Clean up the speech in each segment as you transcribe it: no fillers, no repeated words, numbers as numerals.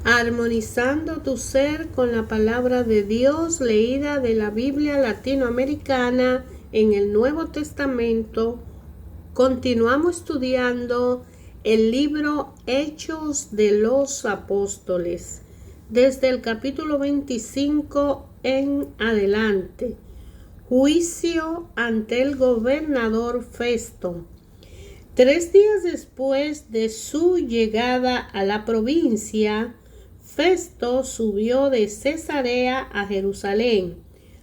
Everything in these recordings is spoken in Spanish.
Armonizando tu ser con la palabra de Dios leída de la Biblia latinoamericana en el Nuevo Testamento. Continuamos estudiando el libro Hechos de los Apóstoles, desde el capítulo 25 en adelante. Juicio ante el gobernador Festo. 3 días después de su llegada a la provincia, Festo subió de Cesarea a Jerusalén.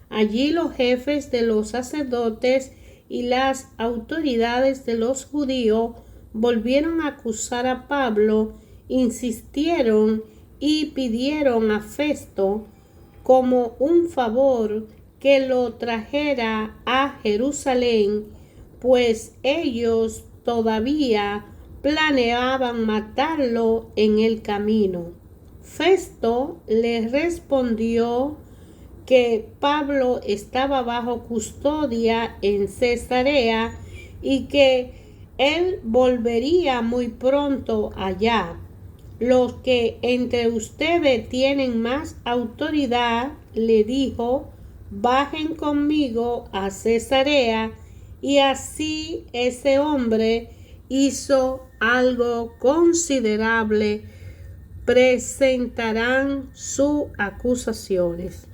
Allí los jefes de los sacerdotes y las autoridades de los judíos volvieron a acusar a Pablo, insistieron y pidieron a Festo como un favor que lo trajera a Jerusalén, pues ellos todavía planeaban matarlo en el camino. Festo les respondió que Pablo estaba bajo custodia en Cesarea y que él volvería muy pronto allá. Los que entre ustedes tienen más autoridad, le dijo, bajen conmigo a Cesarea. Y así ese hombre hizo algo considerable. Presentarán sus acusaciones.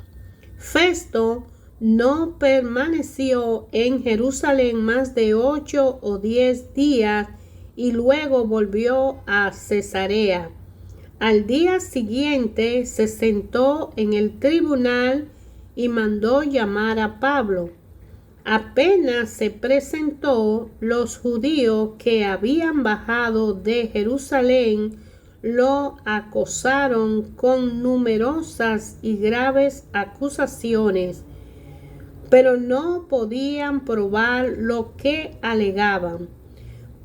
Festo no permaneció en Jerusalén más de 8 o 10 días y luego volvió a Cesarea. Al día siguiente se sentó en el tribunal y mandó llamar a Pablo. Apenas se presentó, los judíos que habían bajado de Jerusalén lo acosaron con numerosas y graves acusaciones, pero no podían probar lo que alegaban.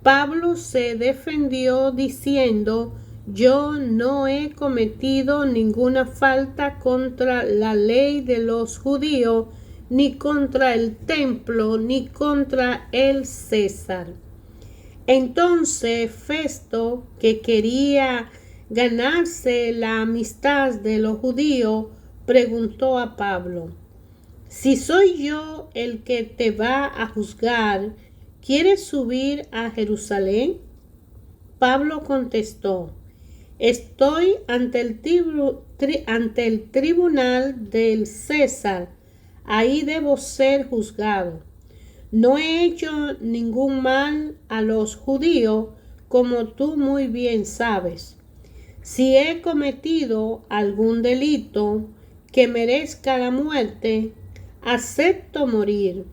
Pablo se defendió diciendo: yo no he cometido ninguna falta contra la ley de los judíos, ni contra el templo, ni contra el César. Entonces Festo, que quería ganarse la amistad de los judíos, preguntó a Pablo: si soy yo el que te va a juzgar, ¿quieres subir a Jerusalén? Pablo contestó: estoy ante el tribunal del César. Ahí debo ser juzgado. No he hecho ningún mal a los judíos, como tú muy bien sabes. Si he cometido algún delito que merezca la muerte, acepto morir.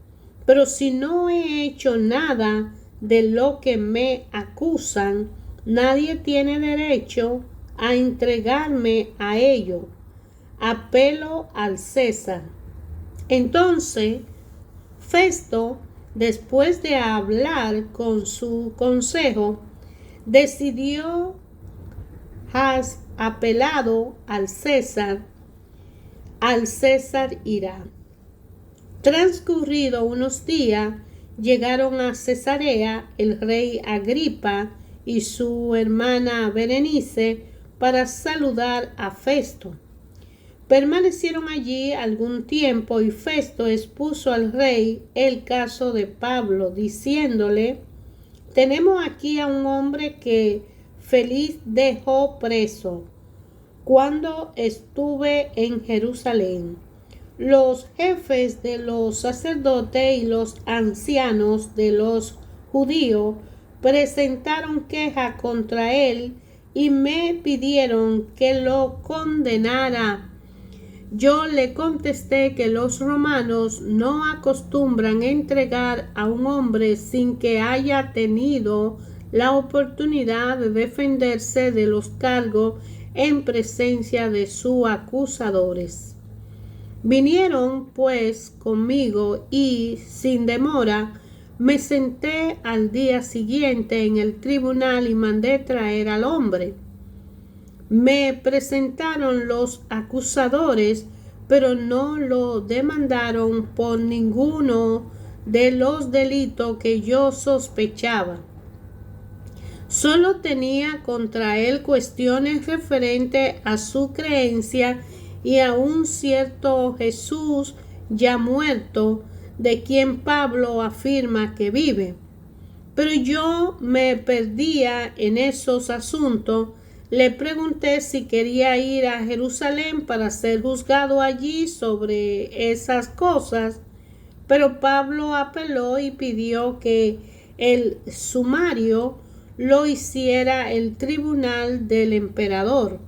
Pero si no he hecho nada de lo que me acusan, nadie tiene derecho a entregarme a ello. Apelo al César. Entonces, Festo, después de hablar con su consejo, decidió, has apelado al César irá. Transcurrido unos días, llegaron a Cesarea el rey Agripa y su hermana Berenice para saludar a Festo. Permanecieron allí algún tiempo y Festo expuso al rey el caso de Pablo, diciéndole: tenemos aquí a un hombre que Félix dejó preso cuando estuve en Jerusalén. Los jefes de los sacerdotes y los ancianos de los judíos presentaron queja contra él y me pidieron que lo condenara. Yo le contesté que los romanos no acostumbran entregar a un hombre sin que haya tenido la oportunidad de defenderse de los cargos en presencia de sus acusadores. Vinieron pues conmigo y, sin demora, me senté al día siguiente en el tribunal y mandé traer al hombre. Me presentaron los acusadores, pero no lo demandaron por ninguno de los delitos que yo sospechaba. Solo tenía contra él cuestiones referentes a su creencia y a un cierto Jesús ya muerto, de quien Pablo afirma que vive. Pero yo me perdía en esos asuntos. Le pregunté si quería ir a Jerusalén para ser juzgado allí sobre esas cosas, pero Pablo apeló y pidió que el sumario lo hiciera el tribunal del emperador.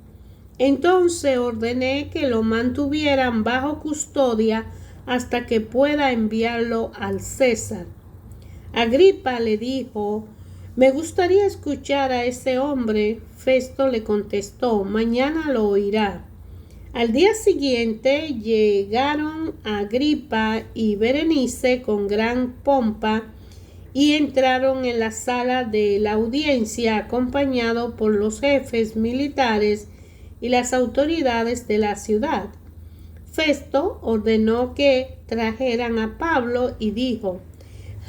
Entonces ordené que lo mantuvieran bajo custodia hasta que pueda enviarlo al César. Agripa le dijo: me gustaría escuchar a ese hombre. Festo le contestó: mañana lo oirá. Al día siguiente llegaron Agripa y Berenice con gran pompa y entraron en la sala de la audiencia acompañados por los jefes militares y las autoridades de la ciudad. Festo ordenó que trajeran a Pablo y dijo: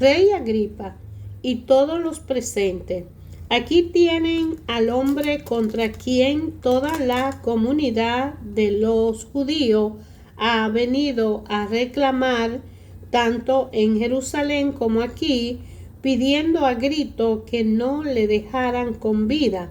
Rey Agripa y todos los presentes, aquí tienen al hombre contra quien toda la comunidad de los judíos ha venido a reclamar, tanto en Jerusalén como aquí, pidiendo a grito que no le dejaran con vida.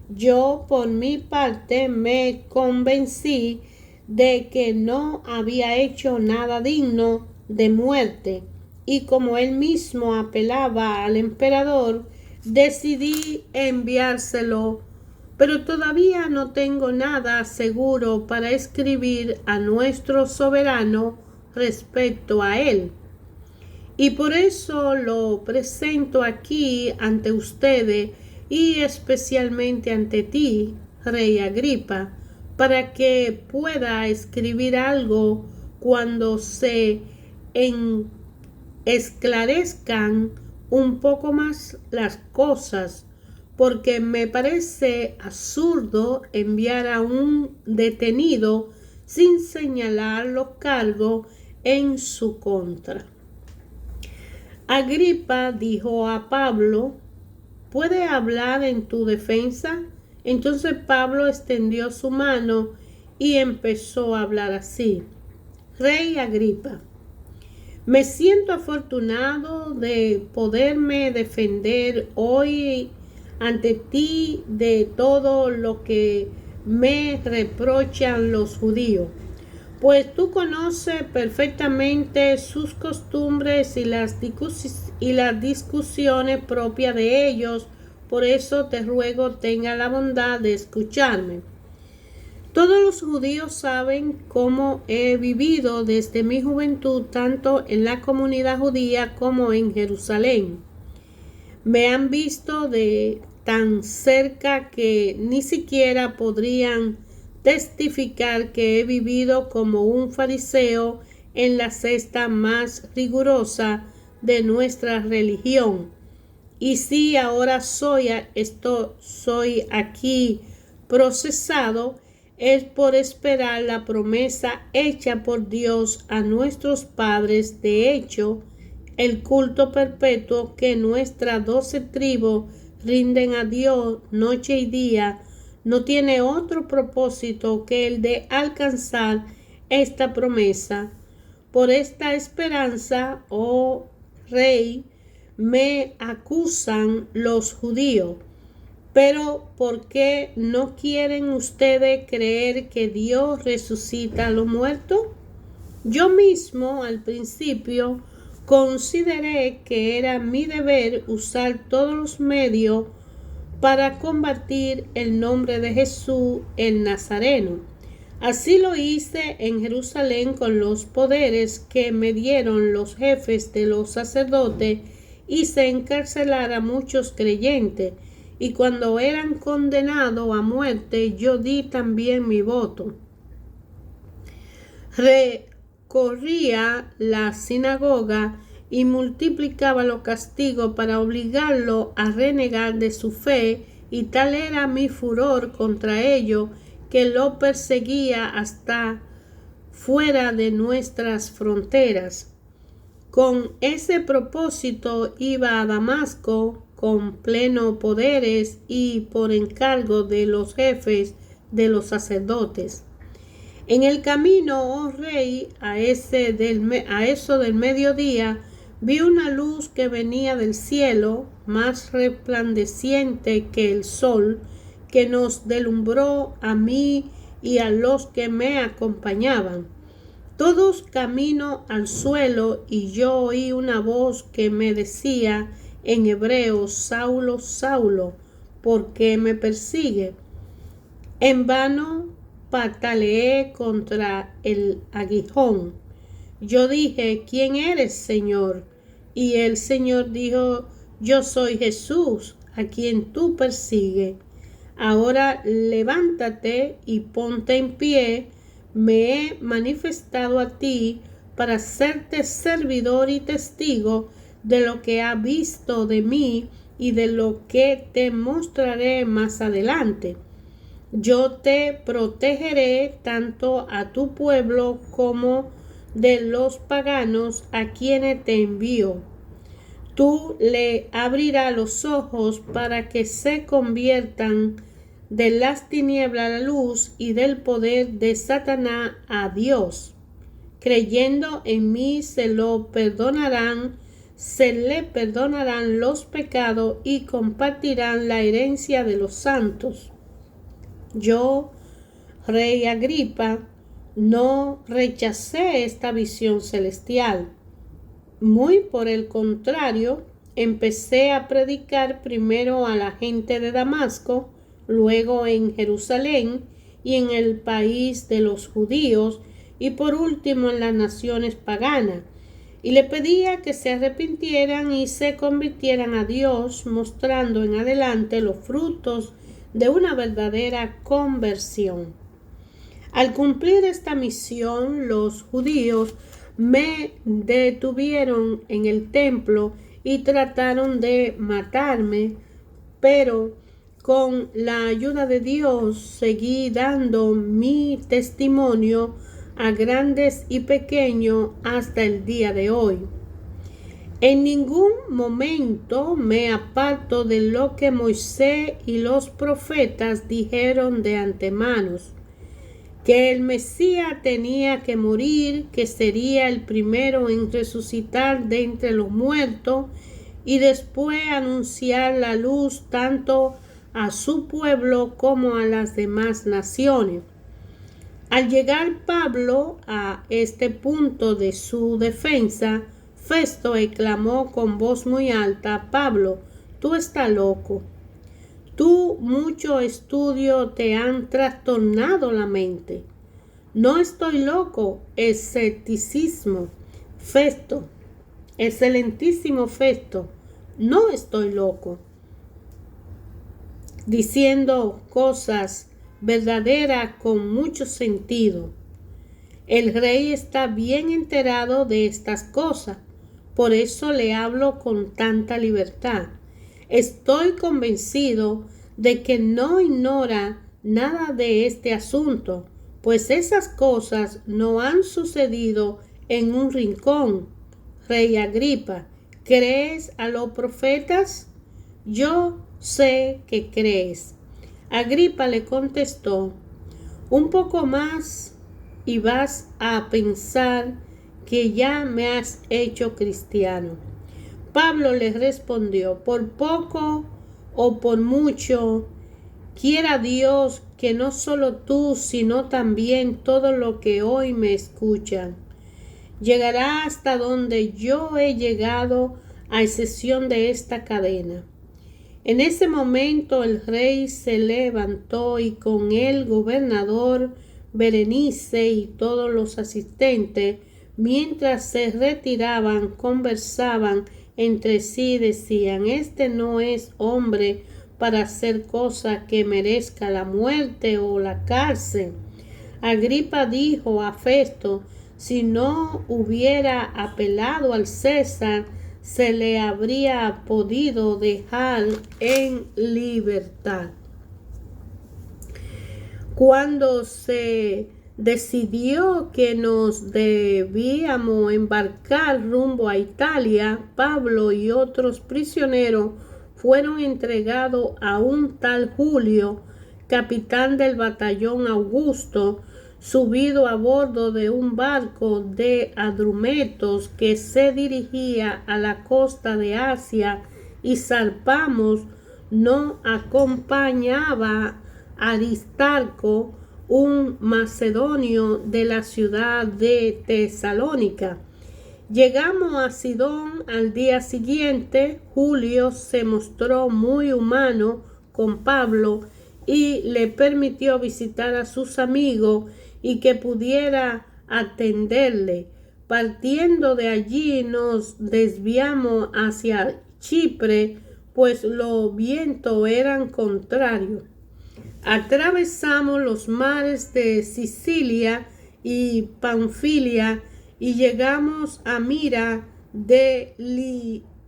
Yo, por mi parte, me convencí de que no había hecho nada digno de muerte, y como él mismo apelaba al emperador, decidí enviárselo, pero todavía no tengo nada seguro para escribir a nuestro soberano respecto a él. Y por eso lo presento aquí ante ustedes y especialmente ante ti, Rey Agripa, para que pueda escribir algo cuando se esclarezcan un poco más las cosas, porque me parece absurdo enviar a un detenido sin señalar los cargos en su contra. Agripa dijo a Pablo: ¿puede hablar en tu defensa? Entonces Pablo extendió su mano y empezó a hablar así: Rey Agripa, me siento afortunado de poderme defender hoy ante ti de todo lo que me reprochan los judíos, pues tú conoces perfectamente sus costumbres y las discusiones propias de ellos. Por eso te ruego tenga la bondad de escucharme. Todos los judíos saben cómo he vivido desde mi juventud tanto en la comunidad judía como en Jerusalén. Me han visto de tan cerca que ni siquiera podrían testificar que he vivido como un fariseo en la secta más rigurosa de nuestra religión. Y si ahora soy aquí procesado, es por esperar la promesa hecha por Dios a nuestros padres. De hecho, el culto perpetuo que nuestras 12 tribus rinden a Dios noche y día no tiene otro propósito que el de alcanzar esta promesa. Por esta esperanza, oh Rey, me acusan los judíos. Pero ¿por qué no quieren ustedes creer que Dios resucita a los muertos? Yo mismo al principio consideré que era mi deber usar todos los medios para combatir el nombre de Jesús el Nazareno. Así lo hice en Jerusalén con los poderes que me dieron los jefes de los sacerdotes. Hice encarcelar a muchos creyentes, y cuando eran condenados a muerte, yo di también mi voto. Recorría la sinagoga y multiplicaba los castigos para obligarlo a renegar de su fe, y tal era mi furor contra ello que lo perseguía hasta fuera de nuestras fronteras. Con ese propósito iba a Damasco, con pleno poderes y por encargo de los jefes de los sacerdotes. En el camino, oh rey, a eso del mediodía, vi una luz que venía del cielo, más resplandeciente que el sol, que nos deslumbró a mí y a los que me acompañaban. Todos camino al suelo, y yo oí una voz que me decía en hebreo: Saulo, Saulo, ¿por qué me persigue? En vano pataleé contra el aguijón. Yo dije: ¿quién eres, Señor? Y el Señor dijo: yo soy Jesús, a quien tú persigues. Ahora levántate y ponte en pie. Me he manifestado a ti para hacerte servidor y testigo de lo que has visto de mí y de lo que te mostraré más adelante. Yo te protegeré tanto a tu pueblo como de los paganos a quienes te envío. Tú le abrirás los ojos para que se conviertan de las tinieblas a la luz y del poder de Satanás a Dios. Creyendo en mí se le perdonarán los pecados y compartirán la herencia de los santos. Yo, rey Agripa, no rechacé esta visión celestial. Muy por el contrario, empecé a predicar primero a la gente de Damasco, luego en Jerusalén y en el país de los judíos, y por último en las naciones paganas. Y le pedía que se arrepintieran y se convirtieran a Dios, mostrando en adelante los frutos de una verdadera conversión. Al cumplir esta misión, los judíos me detuvieron en el templo y trataron de matarme, pero con la ayuda de Dios seguí dando mi testimonio a grandes y pequeños hasta el día de hoy. En ningún momento me aparto de lo que Moisés y los profetas dijeron de antemano: que el Mesías tenía que morir, que sería el primero en resucitar de entre los muertos y después anunciar la luz tanto a su pueblo como a las demás naciones. Al llegar Pablo a este punto de su defensa, Festo exclamó con voz muy alta: Pablo, tú estás loco. Tú mucho estudio te han trastornado la mente. No estoy loco, escepticismo. Festo, excelentísimo Festo, no estoy loco. Diciendo cosas verdaderas con mucho sentido. El rey está bien enterado de estas cosas, por eso le hablo con tanta libertad. Estoy convencido de que no ignora nada de este asunto, pues esas cosas no han sucedido en un rincón. Rey Agripa, ¿crees a los profetas? Yo sé que crees. Agripa le contestó: un poco más y vas a pensar que ya me has hecho cristiano. Pablo le respondió: por poco o por mucho, quiera Dios que no solo tú, sino también todo lo que hoy me escuchan, llegará hasta donde yo he llegado, a excepción de esta cadena. En ese momento el rey se levantó y con el gobernador Berenice y todos los asistentes, mientras se retiraban, conversaban entre sí y decían: este no es hombre para hacer cosa que merezca la muerte o la cárcel. Agripa dijo a Festo: si no hubiera apelado al César, se le habría podido dejar en libertad. Cuando se decidió que nos debíamos embarcar rumbo a Italia, Pablo y otros prisioneros fueron entregados a un tal Julio, capitán del batallón Augusto, subido a bordo de un barco de Adrumetos que se dirigía a la costa de Asia, y zarpamos. No acompañaba a Aristarco, un macedonio de la ciudad de Tesalónica. Llegamos a Sidón al día siguiente. Julio se mostró muy humano con Pablo y le permitió visitar a sus amigos y que pudiera atenderle. Partiendo de allí nos desviamos hacia Chipre, pues los vientos eran contrarios. Atravesamos los mares de Sicilia y Panfilia y llegamos a Mira de Licia.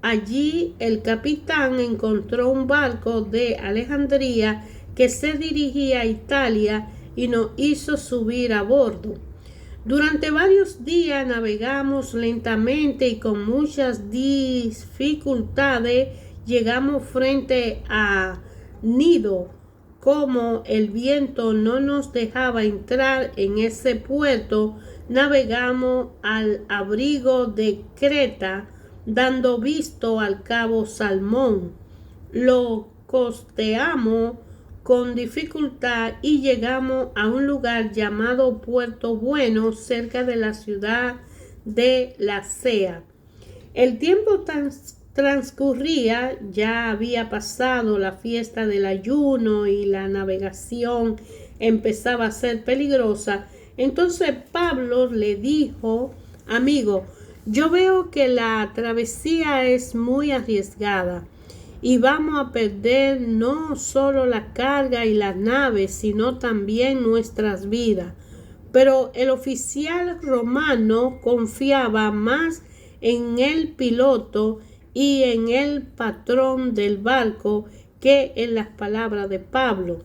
Allí el capitán encontró un barco de Alejandría que se dirigía a Italia y nos hizo subir a bordo. Durante varios días navegamos lentamente y con muchas dificultades llegamos frente a Nido. Como el viento no nos dejaba entrar en ese puerto, navegamos al abrigo de Creta, dando visto al cabo Salmón. Lo costeamos con dificultad y llegamos a un lugar llamado Puerto Bueno, cerca de la ciudad de Lasea. El tiempo transcurría, ya había pasado la fiesta del ayuno y la navegación empezaba a ser peligrosa. Entonces Pablo le dijo: amigo, yo veo que la travesía es muy arriesgada y vamos a perder no solo la carga y la nave, sino también nuestras vidas. Pero el oficial romano confiaba más en el piloto y en el patrón del barco que en las palabras de Pablo.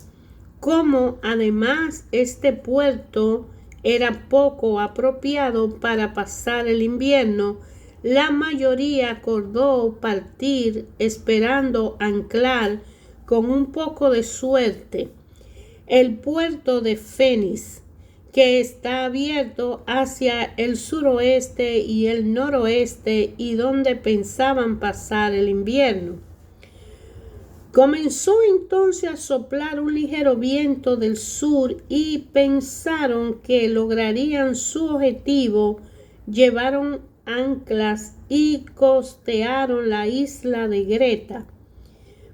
Como además este puerto era poco apropiado para pasar el invierno, la mayoría acordó partir esperando anclar con un poco de suerte. El puerto de Fénix, que está abierto hacia el suroeste y el noroeste y donde pensaban pasar el invierno. Comenzó entonces a soplar un ligero viento del sur y pensaron que lograrían su objetivo. Llevaron anclas y costearon la isla de Creta.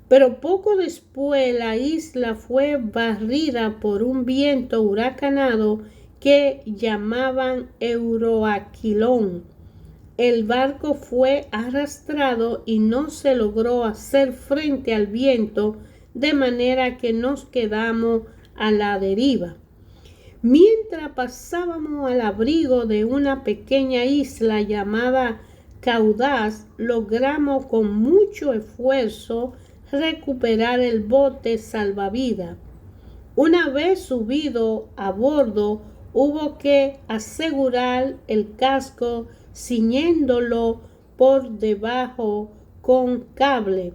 Pero poco después la isla fue barrida por un viento huracanado que llamaban Euroaquilón. El barco fue arrastrado y no se logró hacer frente al viento, de manera que nos quedamos a la deriva. Mientras pasábamos al abrigo de una pequeña isla llamada Caudaz, logramos con mucho esfuerzo recuperar el bote salvavidas. Una vez subido a bordo, hubo que asegurar el casco ciñéndolo por debajo con cable.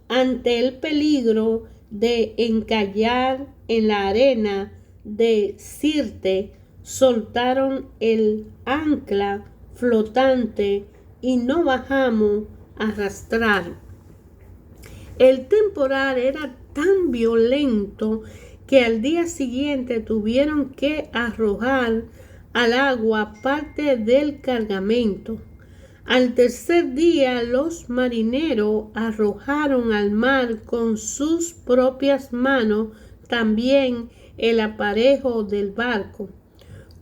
Ante el peligro de encallar en la arena de Sirte, soltaron el ancla flotante y no bajamos a arrastrar. El temporal era tan violento que al día siguiente tuvieron que arrojar al agua parte del cargamento. Al tercer día los marineros arrojaron al mar con sus propias manos también el aparejo del barco.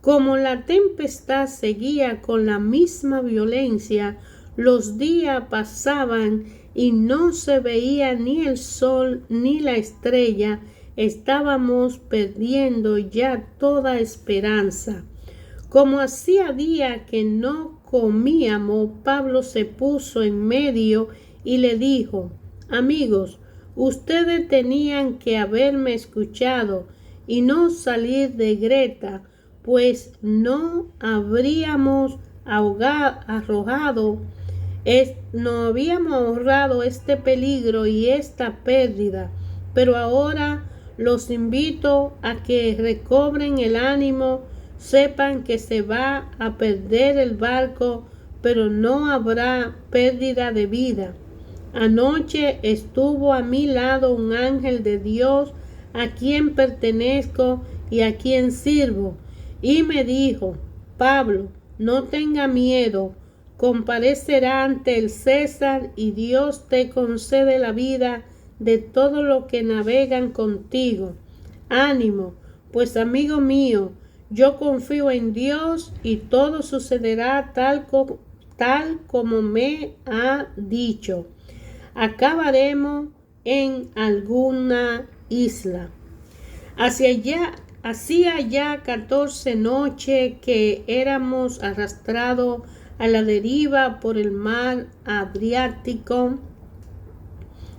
Como la tempestad seguía con la misma violencia, los días pasaban y no se veía ni el sol ni la estrella. Estábamos perdiendo ya toda esperanza. Como hacía día que no comíamos, Pablo se puso en medio y le dijo: amigos, ustedes tenían que haberme escuchado y no salir de Creta, pues no habríamos arrojado No habíamos ahorrado este peligro y esta pérdida, pero ahora los invito a que recobren el ánimo, sepan que se va a perder el barco, pero no habrá pérdida de vida. Anoche estuvo a mi lado un ángel de Dios a quien pertenezco y a quien sirvo, y me dijo: Pablo, no tenga miedo, comparecerá ante el César y Dios te concede la vida de todos los que navegan contigo. Ánimo, pues amigo mío, yo confío en Dios y todo sucederá tal como me ha dicho. Acabaremos en alguna isla. Hacía ya 14 noches que éramos arrastrados a la deriva por el mar Adriático,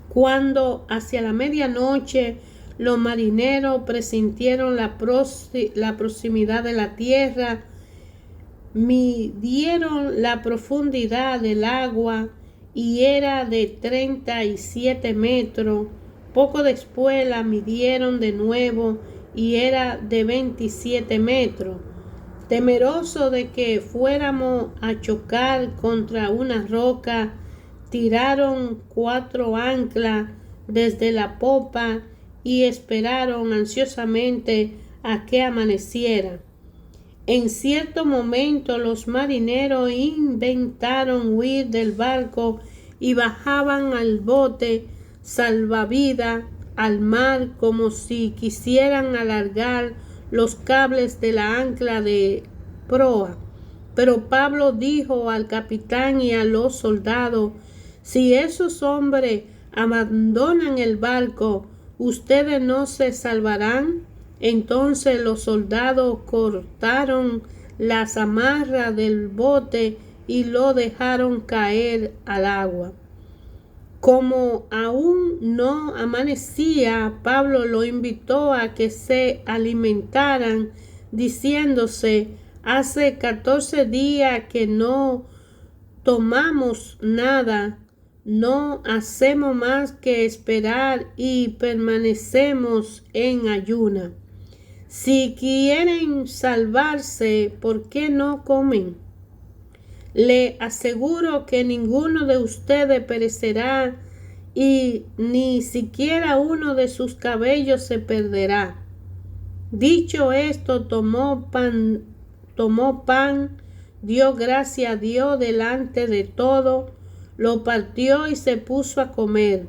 cuando hacia la medianoche los marineros presintieron la proximidad de la tierra, midieron la profundidad del agua y era de 37 metros. Poco después la midieron de nuevo y era de 27 metros. Temeroso de que fuéramos a chocar contra una roca, tiraron 4 anclas desde la popa y esperaron ansiosamente a que amaneciera. En cierto momento los marineros intentaron huir del barco y bajaban al bote salvavidas al mar como si quisieran alargar los cables de la ancla de proa. Pero Pablo dijo al capitán y a los soldados: si esos hombres abandonan el barco, ¿ustedes no se salvarán? Entonces los soldados cortaron las amarras del bote y lo dejaron caer al agua. Como aún no amanecía, Pablo lo invitó a que se alimentaran, diciéndose: hace 14 días que no tomamos nada, no hacemos más que esperar y permanecemos en ayuna. Si quieren salvarse, ¿por qué no comen? Le aseguro que ninguno de ustedes perecerá y ni siquiera uno de sus cabellos se perderá. Dicho esto, tomó pan, dio gracias a Dios delante de todo, lo partió y se puso a comer.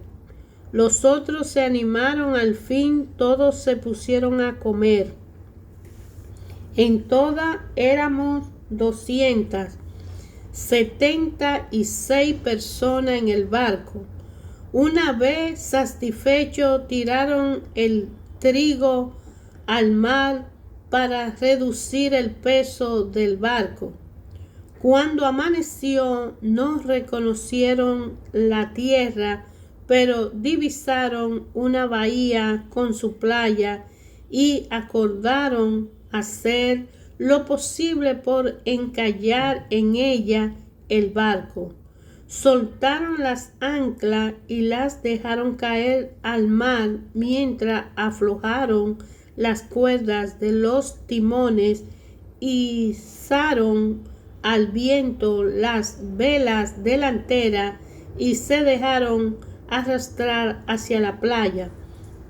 Los otros se animaron, al fin todos se pusieron a comer. En toda éramos 276 personas en el barco. Una vez satisfechos, tiraron el trigo al mar para reducir el peso del barco. Cuando amaneció, no reconocieron la tierra, pero divisaron una bahía con su playa y acordaron hacer lo posible por encallar en ella el barco. Soltaron las anclas y las dejaron caer al mar mientras aflojaron las cuerdas de los timones y izaron al viento las velas delanteras y se dejaron arrastrar hacia la playa,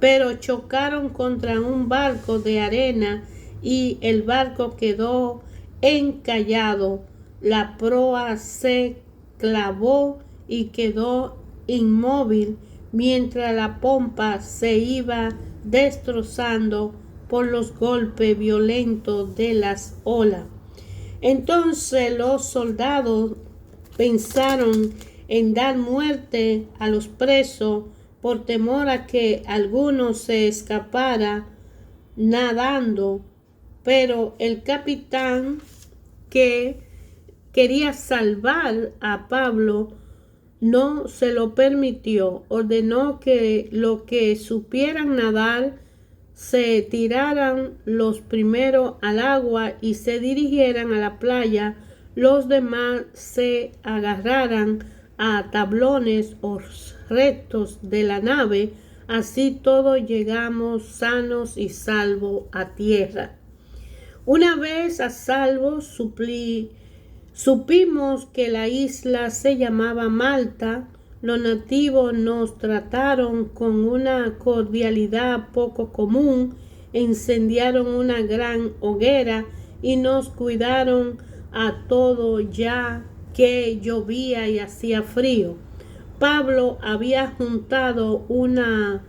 pero chocaron contra un barco de arena y el barco quedó encallado. La proa se clavó y quedó inmóvil mientras la pompa se iba destrozando por los golpes violentos de las olas. Entonces los soldados pensaron en dar muerte a los presos por temor a que alguno se escapara nadando, pero el capitán, que quería salvar a Pablo, no se lo permitió. Ordenó que los que supieran nadar se tiraran los primeros al agua y se dirigieran a la playa. Los demás se agarraran a tablones o restos de la nave, así todos llegamos sanos y salvos a tierra. Una vez a salvo, supimos que la isla se llamaba Malta. Los nativos nos trataron con una cordialidad poco común, incendiaron una gran hoguera y nos cuidaron a todos ya que llovía y hacía frío. Pablo había juntado una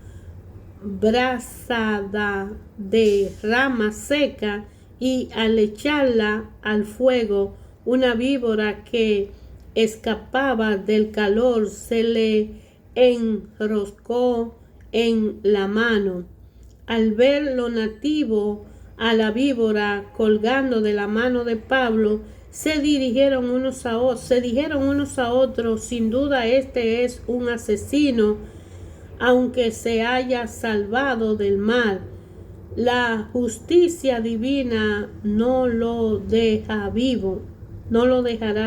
brazada de rama seca y al echarla al fuego, una víbora que escapaba del calor se le enroscó en la mano. Al ver lo nativo a la víbora colgando de la mano de Pablo, se dijeron unos a otros, sin duda este es un asesino, aunque se haya salvado del mal. La justicia divina no lo dejará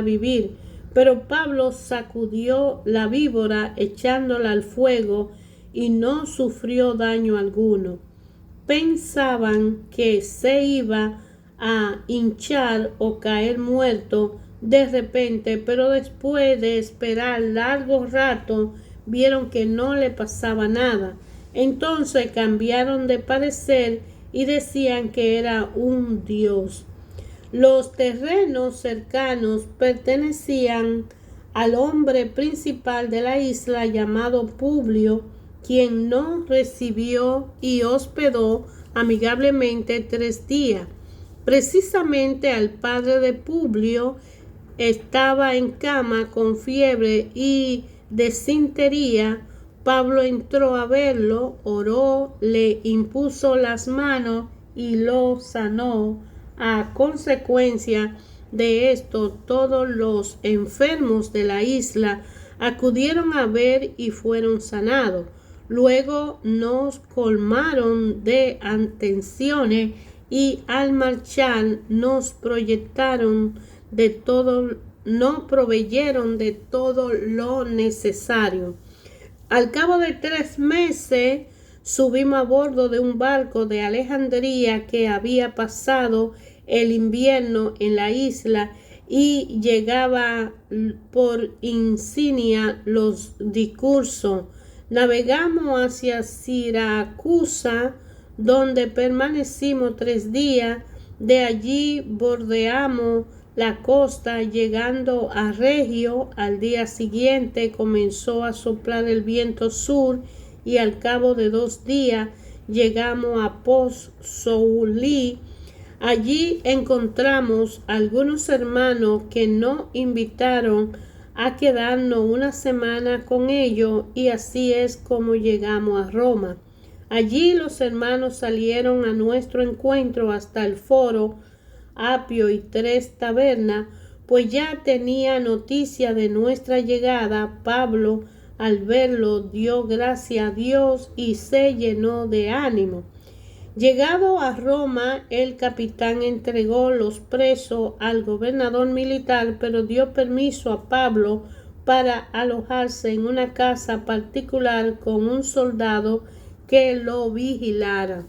vivir. Pero Pablo sacudió la víbora echándola al fuego y no sufrió daño alguno. Pensaban que se iba a hinchar o caer muerto de repente, pero después de esperar largo rato vieron que no le pasaba nada. Entonces cambiaron de parecer y decían que era un dios. Los terrenos cercanos pertenecían al hombre principal de la isla llamado Publio, quien nos recibió y hospedó amigablemente 3 días. Precisamente al padre de Publio estaba en cama con fiebre y desintería. Pablo entró a verlo, oró, le impuso las manos y lo sanó. A consecuencia de esto, todos los enfermos de la isla acudieron a ver y fueron sanados. Luego nos colmaron de atenciones y al marchar nos proveyeron de todo lo necesario. Al cabo de 3 meses subimos a bordo de un barco de Alejandría que había pasado el invierno en la isla y llegaba por insignia los discursos. Navegamos hacia Siracusa, donde permanecimos 3 días. De allí bordeamos la costa, llegando a Regio. Al día siguiente comenzó a soplar el viento sur y al cabo de 2 días llegamos a Pozzuoli. Allí encontramos algunos hermanos que nos invitaron a quedarnos una semana con ellos y así es como llegamos a Roma. Allí los hermanos salieron a nuestro encuentro hasta el Foro Apio y 3 tabernas, pues ya tenía noticia de nuestra llegada. Pablo, al verlo, dio gracias a Dios y se llenó de ánimo. Llegado a Roma, el capitán entregó los presos al gobernador militar, pero dio permiso a Pablo para alojarse en una casa particular con un soldado que lo vigilara.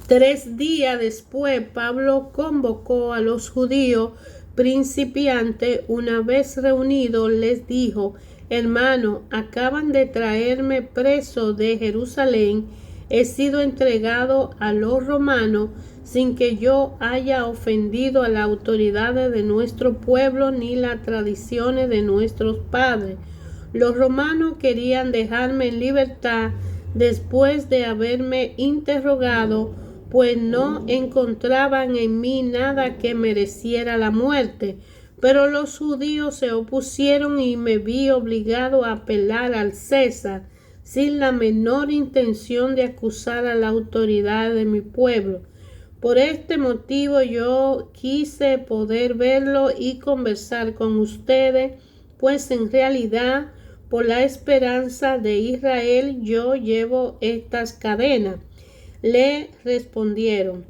3 días después, Pablo convocó a los judíos principiantes. Una vez reunidos, les dijo: hermano, acaban de traerme preso de Jerusalén. He sido entregado a los romanos sin que yo haya ofendido a las autoridades de nuestro pueblo ni las tradiciones de nuestros padres. Los romanos querían dejarme en libertad después de haberme interrogado, pues no encontraban en mí nada que mereciera la muerte. Pero los judíos se opusieron y me vi obligado a apelar al César, sin la menor intención de acusar a la autoridad de mi pueblo. Por este motivo yo quise poder verlo y conversar con ustedes, pues en realidad por la esperanza de Israel yo llevo estas cadenas. Le respondieron: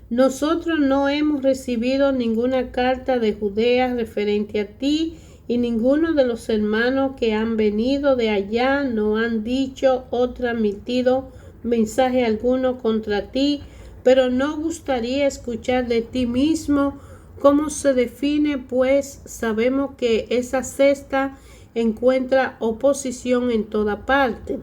nosotros no hemos recibido ninguna carta de Judea referente a ti, y ninguno de los hermanos que han venido de allá no han dicho o transmitido mensaje alguno contra ti, pero no gustaría escuchar de ti mismo cómo se define, pues sabemos que esa secta encuentra oposición en toda parte.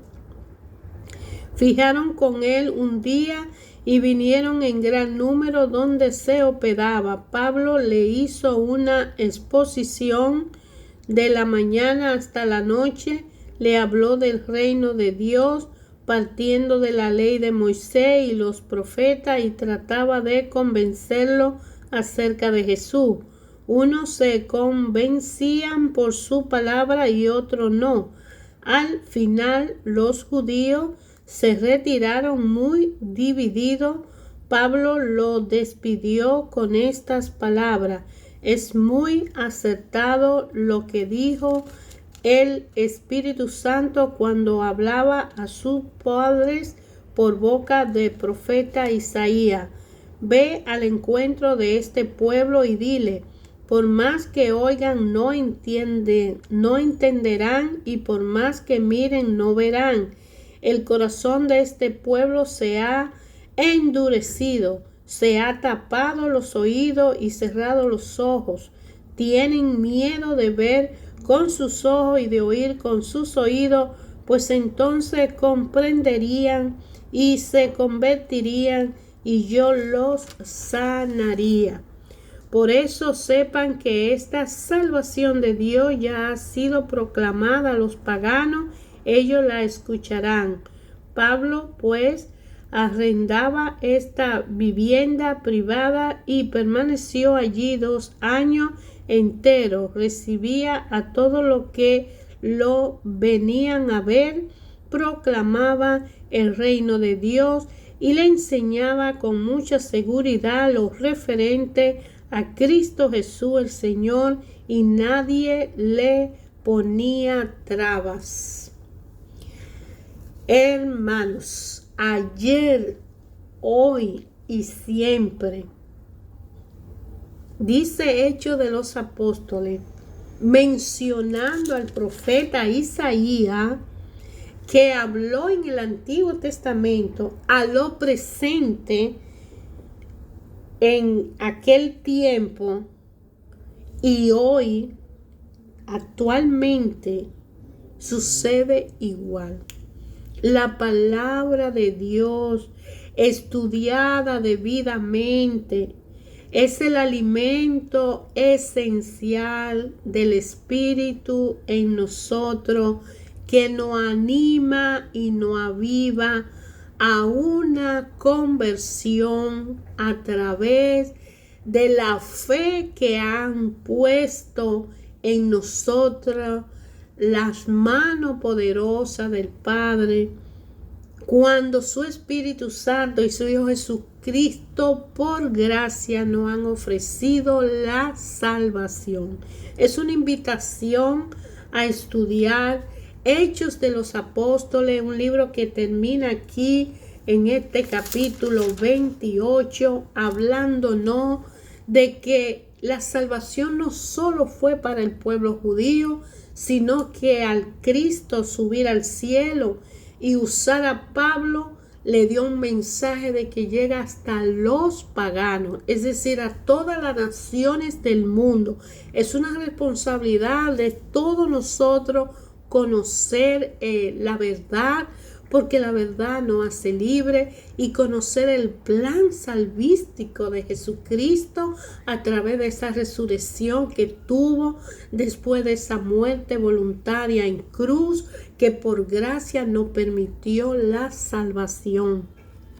Fijaron con él un día y vinieron en gran número donde se hospedaba. Pablo le hizo una exposición de la mañana hasta la noche, le habló del reino de Dios, partiendo de la ley de Moisés y los profetas, y trataba de convencerlo acerca de Jesús. Unos se convencían por su palabra y otros no. Al final los judíos se retiraron muy divididos. Pablo lo despidió con estas palabras: es muy acertado lo que dijo el Espíritu Santo cuando hablaba a sus padres por boca del profeta Isaías. Ve al encuentro de este pueblo y dile: por más que oigan no entenderán, y por más que miren no verán. El corazón de este pueblo se ha endurecido, se ha tapado los oídos y cerrado los ojos. Tienen miedo de ver con sus ojos y de oír con sus oídos, pues entonces comprenderían y se convertirían y yo los sanaría. Por eso sepan que esta salvación de Dios ya ha sido proclamada a los paganos, ellos la escucharán. Pablo, pues, arrendaba esta vivienda privada y permaneció allí 2 años enteros. Recibía a todos los que lo venían a ver, proclamaba el reino de Dios y le enseñaba con mucha seguridad lo referente a Cristo Jesús el Señor, y nadie le ponía trabas. Hermanos, ayer, hoy y siempre, dice Hechos de los Apóstoles, mencionando al profeta Isaías, que habló en el Antiguo Testamento a lo presente en aquel tiempo, y hoy actualmente sucede igual. La palabra de Dios, estudiada debidamente, es el alimento esencial del Espíritu en nosotros, que nos anima y nos aviva a una conversión a través de la fe que han puesto en nosotros las manos poderosas del Padre, cuando su Espíritu Santo y su Hijo Jesucristo por gracia nos han ofrecido la salvación. Es una invitación a estudiar Hechos de los Apóstoles, un libro que termina aquí en este capítulo 28, hablándonos de que la salvación no solo fue para el pueblo judío, sino que al Cristo subir al cielo y usar a Pablo, le dio un mensaje de que llega hasta los paganos, es decir, a todas las naciones del mundo. Es una responsabilidad de todos nosotros conocer la verdad, porque la verdad nos hace libre, y conocer el plan salvístico de Jesucristo a través de esa resurrección que tuvo después de esa muerte voluntaria en cruz, que por gracia nos permitió la salvación.